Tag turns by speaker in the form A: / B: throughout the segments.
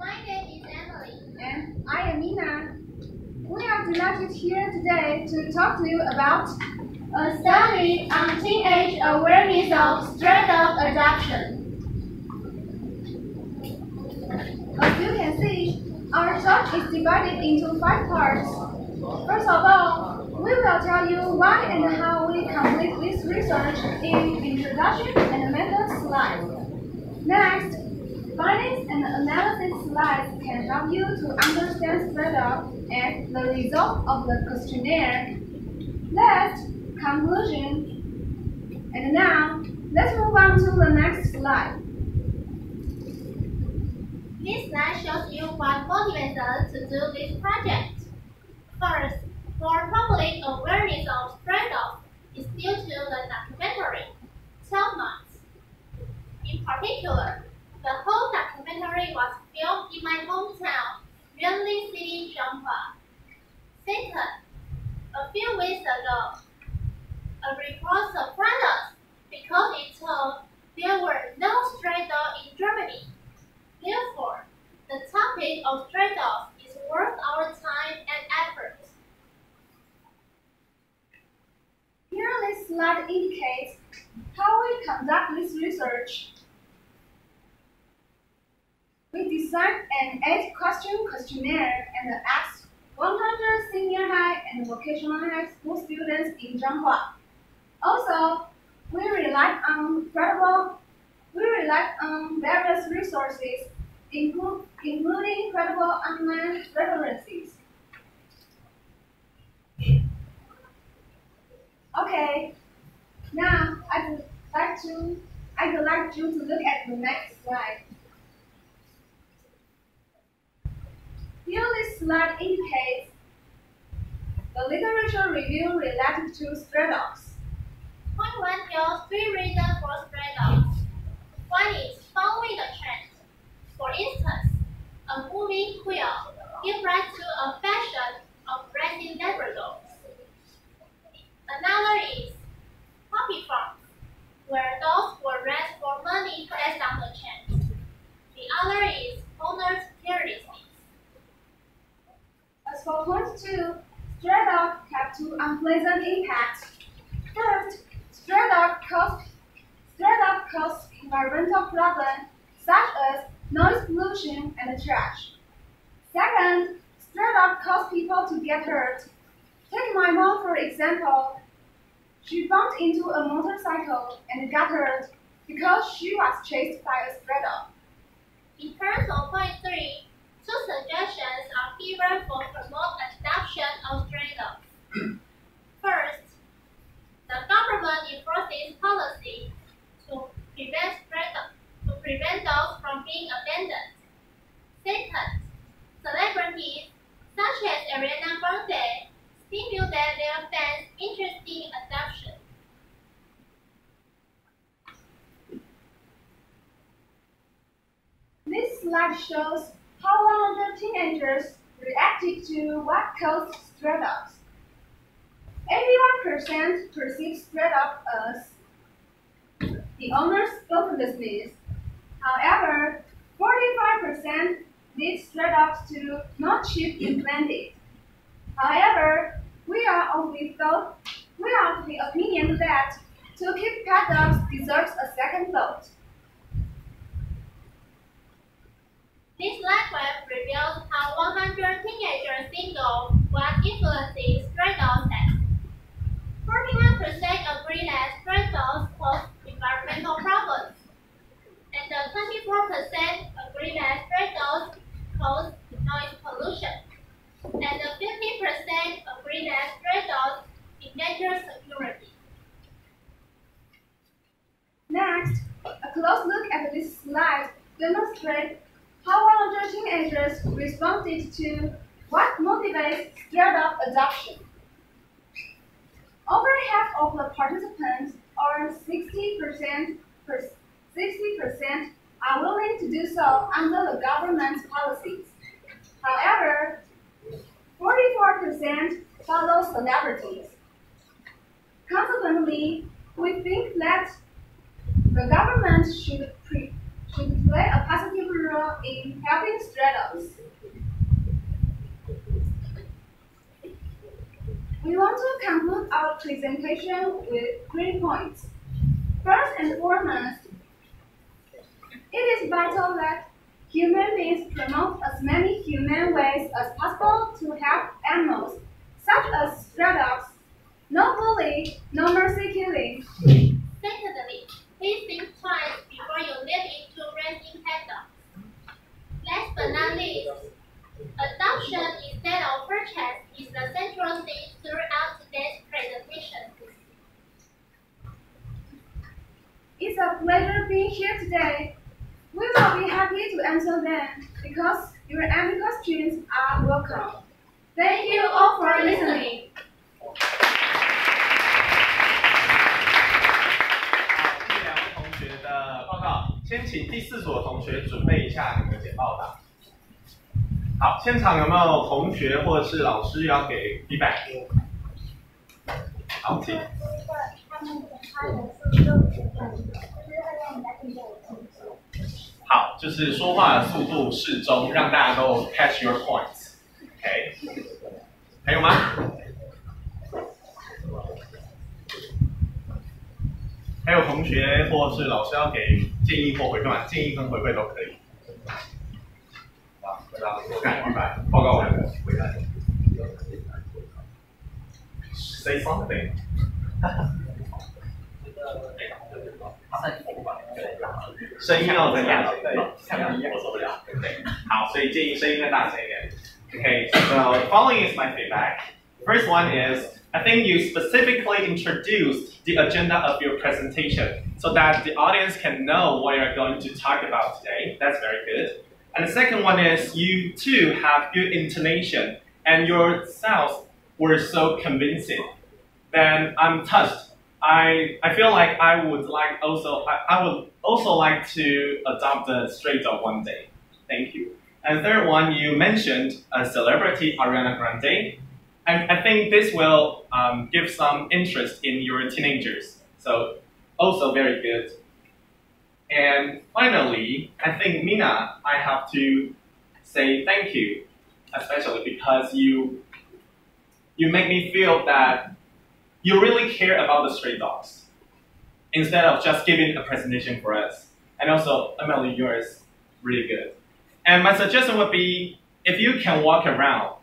A: My name is Emily.
B: And I am Nina. We are delighted here today to talk to you about
A: A study on teenage awareness of stray dog adoption.
B: As you can see, our talk is divided into 5 parts. First of all, we will tell you why and how we complete this research in introduction and method slides. Next, findings and analysis slides can help you to understand stray dog and the result of the questionnaire. Last, conclusion. And now, let's move on to the next slide.
A: This slide shows you what motivates us to do this project. First, for public awareness of stray dogs is due to the documentary, 12 Months. In particular, the whole documentary was filmed in my hometown, Yuanling City, Zhanghua. Second, a few weeks ago, a report surprised us because it told there were no stray dogs in Germany. Therefore, the topic of stray dogs is worth our time and effort.
B: Here this slide indicates how we conduct this research. We designed an 8-question questionnaire and asked 100 senior high and vocational high school students in Zhanghua. Also, we relied on various resources, including credible online references. Okay, now I'd like you to look at the next slide. Here this slide indicates the literature review related to stray dogs.
A: Point 1 shows 3 reasons for stray dogs. One is following the trend. For instance, a movie will give rise to a fashion of raising Labradors. Another is puppy farms, where dogs were raised for money based on the trend. The other is owners' carelessness.
B: As for point 2, stray dogs have 2 unpleasant impacts. First, stray dogs cause environmental problems such as noise pollution and trash. Second, stray dogs cause people to get hurt. Take my mom for example. She bumped into a motorcycle and got hurt because she was chased by a stray dog.
A: In terms of point 3, 2 suggestions are given for promote adoption of stray dogs. First, the government enforces policy to prevent dogs from being abandoned. Second, celebrities such as Ariana Grande stimulate their fans' interest in adoption.
B: This slide shows how 100 teenagers reacted to what caused stray dogs. 81% perceived stray dogs as the owner's helplessness. However, 45% need stray dogs to not chip implanted. However, we are of the opinion that to keep pet dogs deserves a second thought.
A: This slide graph reveals how 100 teenagers single what influences stray dogs has. 41% agree that stray dogs cause environmental problems, and 24% agree that stray dogs cause noise pollution, and 50% agree that stray dogs endanger security.
B: Next, a close look at this slide demonstrates how 100 teenagers responded to what motivates stray dog adoption. Over half of the participants, or 60%, are willing to do so under the government's policies. However, 44% follow celebrities. Consequently, we think that the government should play a positive role in helping stray dogs. We want to conclude our presentation with 3 points. First and foremost, it is vital that human beings promote as many humane ways as possible to help animals, such as stray dogs. No bullying, no mercy killing.
A: Secondly, please think twice before you leap into raising pet dogs. Last but not least, adoption instead of purchase is the central theme throughout today's presentation.
B: It's a pleasure being here today. We will be happy to answer them because your any questions are welcome. Thank you all for listening.
C: 第2位同学的报告，先请第4组的同学准备一下你们的简报档。好，现场有没有同学或者是老师要给 feedback？ 好，请。好，就是说话的速度适中，让大家都 catch your points。OK， 还有吗？还有同学或是老师要给建议或回馈吗？建议跟回馈都可以。好，我看100，报告完了，回答。Say something 声音要再大声一点，我受不了。对，好，所以建议声音再大声一点。Okay, so following is my feedback. First one is, I think you specifically introduced the agenda of your presentation so that the audience can know what you're going to talk about today. That's very good. And the second one is, you too have good intonation and your sounds were so convincing. Then I'm touched. I feel like I would also like to adopt the stray dog one day. Thank you. And third one, you mentioned a celebrity, Ariana Grande. And I think this will give some interest in your teenagers. So also very good. And finally, I think Mina, I have to say thank you, especially because you make me feel that you really care about the stray dogs instead of just giving a presentation for us. And also, Emily, yours really good. And my suggestion would be, if you can walk around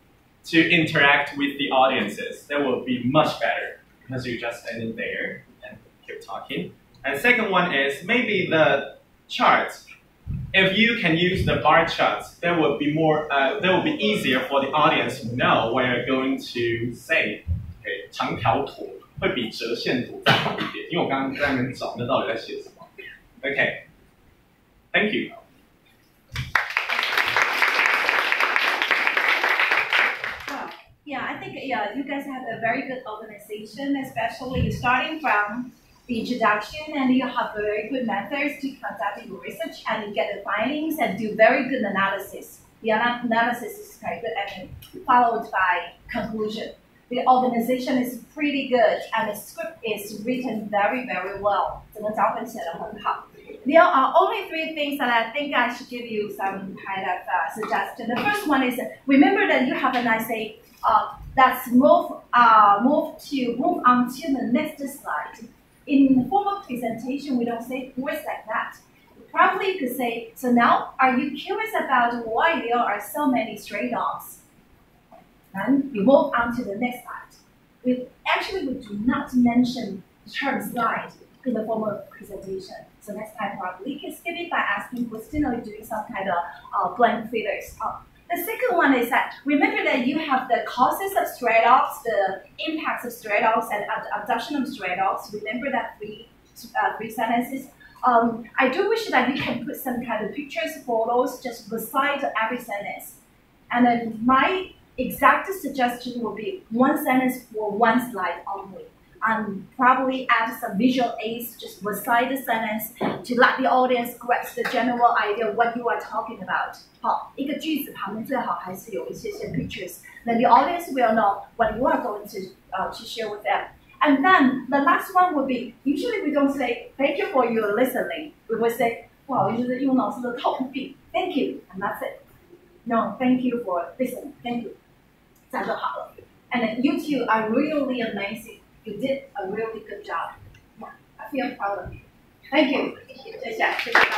C: to interact with the audiences, that will be much better because you're just standing there and keep talking. And second one is maybe the charts. If you can use the bar charts, that would be easier for the audience to know what you're going to say. 长条图会比折线图再好一点，因为我刚刚在那边找那到底在写什么。Okay, thank you.
D: Yeah, I think you guys have a very good organization, especially starting from the introduction, and you have very good methods to conduct your research and you get the findings and do very good analysis. The analysis is very good and followed by conclusion. The organization is pretty good and the script is written very, very well. 整个脚本写得很好。There are only 3 things that I think I should give you some kind of suggestion. The first one is, remember that you have a nice say, let's move on to the next slide. In formal presentation, we don't say words like that. Probably you could say, so now, are you curious about why there are so many stray dogs? Then we move on to the next slide. We do not mention the term slide in the formal presentation. So next time probably you can skip it by asking question or doing some kind of blank figures. The second one is that remember that you have the causes of stray dogs, the impacts of stray dogs, and adoption of stray dogs. Remember that three sentences. I do wish that you can put some kind of pictures, photos, just beside every sentence. And then my exact suggestion will be 1 sentence for 1 slide only. And probably add some visual aids just beside the sentence to let the audience grasp the general idea of what you are talking about. 好，一个句子旁边最好还是有一些 pictures. Then the audience will know what you are going to share with them. And then the last one would be, usually we don't say, thank you for your listening. We would say, 不好意思，因为老师的头病 thank you. And and that's it. No, thank you for listening. Thank you. 这样就好了。And then you two are really amazing. You did a really good job. Yeah, I feel proud of you. Thank you. 谢谢。